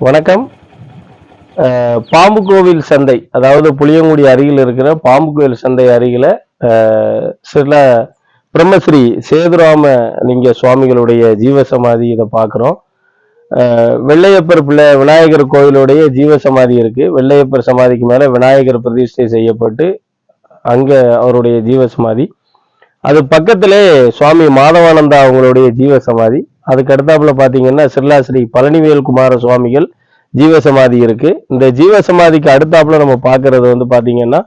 வணக்கம். பாம்பு கோவில் சந்தை, அதாவது புளியங்குடி அருகில் இருக்கிற பாம்பு கோவில் சந்தை அருகில சில பிரம்மஸ்ரீ சேதுராமலிங்க சுவாமிகளுடைய ஜீவசமாதி இதை பார்க்குறோம். வெள்ளையப்பர் பிள்ளை விநாயகர் கோவிலுடைய ஜீவசமாதி இருக்கு. வெள்ளையப்பர் சமாதிக்கு மேலே விநாயகர் பிரதிஷ்டை செய்யப்பட்டு அங்க அவருடைய ஜீவசமாதி. அது பக்கத்திலே சுவாமி மாதவானந்தா அவங்களுடைய ஜீவசமாதி. அதுக்கு அடுத்தாப்புல பாத்தீங்கன்னா ஸ்ரீ பழனிவேல் குமார சுவாமிகள் ஜீவசமாதி இருக்கு. இந்த ஜீவசமாதிக்கு அடுத்தாப்புல நம்ம பார்க்கறது வந்து பாத்தீங்கன்னா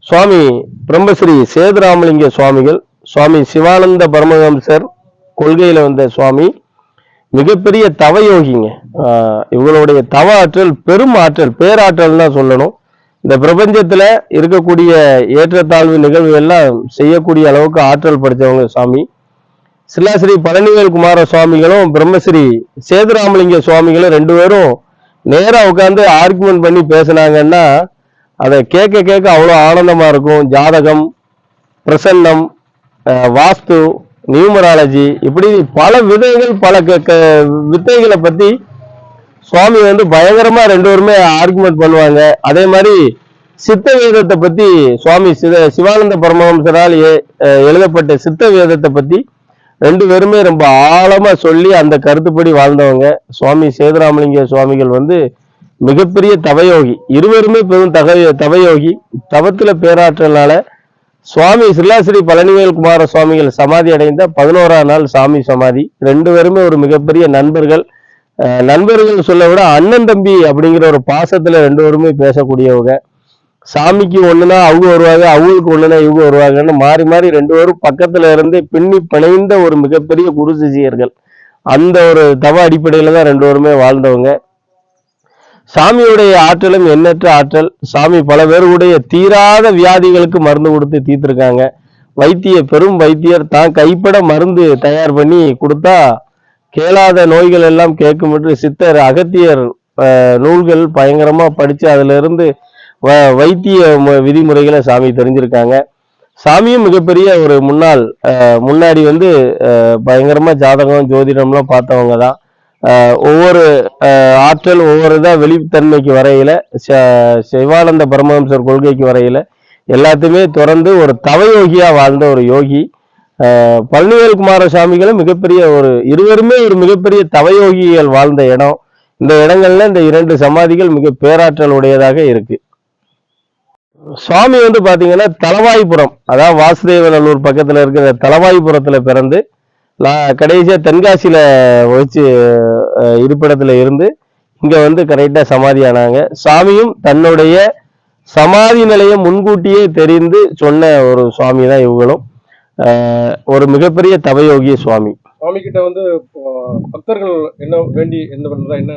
சுவாமி பிரம்மஸ்ரீ சேதுராமலிங்க சுவாமிகள், சுவாமி சிவானந்த பரமஹம்சர் கொள்கையில வந்த சுவாமி, மிகப்பெரிய தவயோகிங்க. இவங்களுடைய தவ ஆற்றல் பெரும் ஆற்றல், பேராற்றல் தான் சொல்லணும். இந்த பிரபஞ்சத்துல இருக்கக்கூடிய ஏற்றத்தாழ்வு நிகழ்வு எல்லாம் செய்யக்கூடிய அளவுக்கு ஆற்றல் படைச்சவங்க சுவாமி. ஸ்ரீ பழனிவேல் குமார சுவாமிகளும் பிரம்மஸ்ரீ சேதுராமலிங்க சுவாமிகளும் ரெண்டு பேரும் நேரா உட்காந்து ஆர்குமெண்ட் பண்ணி பேசினாங்கன்னா அதை கேட்க கேட்க அவ்வளோ ஆனந்தமா இருக்கும். ஜாதகம், பிரசன்னம், வாஸ்து, நியூமராலஜி, இப்படி பல வித்தைகளை பத்தி சுவாமி வந்து பயங்கரமா ரெண்டு பேருமே ஆர்குமெண்ட் பண்ணுவாங்க. அதே மாதிரி சித்த வேதத்தை பத்தி சுவாமி சிவானந்த பரமஹம்சரால் எழுதப்பட்ட சித்த வேதத்தை பத்தி ரெண்டு பேருமே ரொம்ப ஆழமா சொல்லி அந்த கருத்துப்படி வாழ்ந்தவங்க. சுவாமி சேதுராமலிங்க சுவாமிகள் வந்து மிகப்பெரிய தவயோகி, இருவருமே பெரும் தவயோகி. தவத்துல பேராற்றலால சுவாமி ஸ்ரீ பழனிவேல் குமார சுவாமிகள் சமாதி அடைந்த 11ஆம் நாள் சாமி சமாதி. ரெண்டு பேருமே ஒரு மிகப்பெரிய நண்பர்கள். நண்பர்கள் சொல்ல விட அண்ணன் தம்பி அப்படிங்கிற ஒரு பாசத்துல ரெண்டு பேருமே பேசக்கூடியவங்க. சாமிக்கு ஒண்ணுனா அவங்க வருவாங்க, அவங்களுக்கு ஒண்ணுனா இவங்க வருவாங்கன்னு மாறி மாறி ரெண்டு பேரும் பக்கத்துல இருந்து பின்னி பிணைந்த ஒரு மிகப்பெரிய குரு சிஷியர்கள். அந்த ஒரு தவ அடிப்படையில தான் ரெண்டு பேருமே வாழ்ந்தவங்க. சாமியுடைய ஆற்றலும் எண்ணற்ற ஆற்றல். சாமி பல பேருடைய தீராத வியாதிகளுக்கு மருந்து கொடுத்து தீர்த்திருக்காங்க. பெரும் வைத்தியர் தான் கைப்பட மருந்து தயார் பண்ணி கொடுத்தா கேளாத நோய்கள் எல்லாம் கேட்கும் என்று சித்தர் அகத்தியர் நூல்கள் பயங்கரமா படிச்சு அதுல இருந்து வைத்திய விதிமுறைகளை சாமி தெரிஞ்சிருக்காங்க. சாமியும் மிகப்பெரிய ஒரு முன்னாடி வந்து பயங்கரமா ஜாதகம் ஜோதிடம்லாம் பார்த்தவங்க தான். ஒவ்வொரு ஆற்றல் ஒவ்வொரு தான் வெளித்தன்மைக்கு வரையில, சிவானந்த பரமஹம்சர் கொள்கைக்கு வரையில எல்லாத்தையுமே தொடர்ந்து ஒரு தவயோகியா வாழ்ந்த ஒரு யோகி. பழனிவேல் குமார சுவாமிகளும் இருவருமே ஒரு மிகப்பெரிய தவயோகிகள் வாழ்ந்த இடம். இந்த இடங்கள்ல இந்த இரண்டு சமாதிகள் மிக பேராற்றல் உடையதாக இருக்கு. சுவாமி வந்து பாத்தீங்கன்னா தலவாய்புரம், அதாவது வாசுதேவநல்லூர் பக்கத்துல இருக்கிற தலவாய்புரத்துல பிறந்து கடைசியா தென்காசியில வச்சு இருப்பிடத்துல இருந்து இங்க வந்து கரெக்டா சமாதி ஆனாங்க. சாமியும் தன்னுடைய சமாதி நிலையம் முன்கூட்டியே தெரிந்து சொன்ன ஒரு சுவாமி தான் இவங்களும். ஒரு மிகப்பெரிய தவயோகிய சுவாமி. சுவாமி கிட்ட வந்து பக்தர்கள் என்ன வேண்டி என்ன பண்றதா என்ன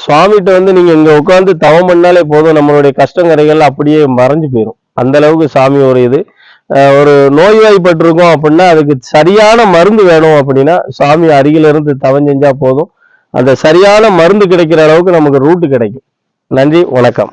சுவாமிகிட்ட வந்து நீங்க இங்க உட்காந்து தவம் பண்ணாலே போதும், நம்மளுடைய கஷ்டங்கரைகள் அப்படியே மறைஞ்சு போயிடும். அந்த அளவுக்கு சாமி ஒரு நோய்வாய்ப்பட்டிருக்கோம் அப்படின்னா அதுக்கு சரியான மருந்து வேணும் அப்படின்னா சாமி அருகில இருந்து தவம் செஞ்சா போதும். அந்த சரியான மருந்து கிடைக்கிற அளவுக்கு நமக்கு ரூட்டு கிடைக்கும். நன்றி, வணக்கம்.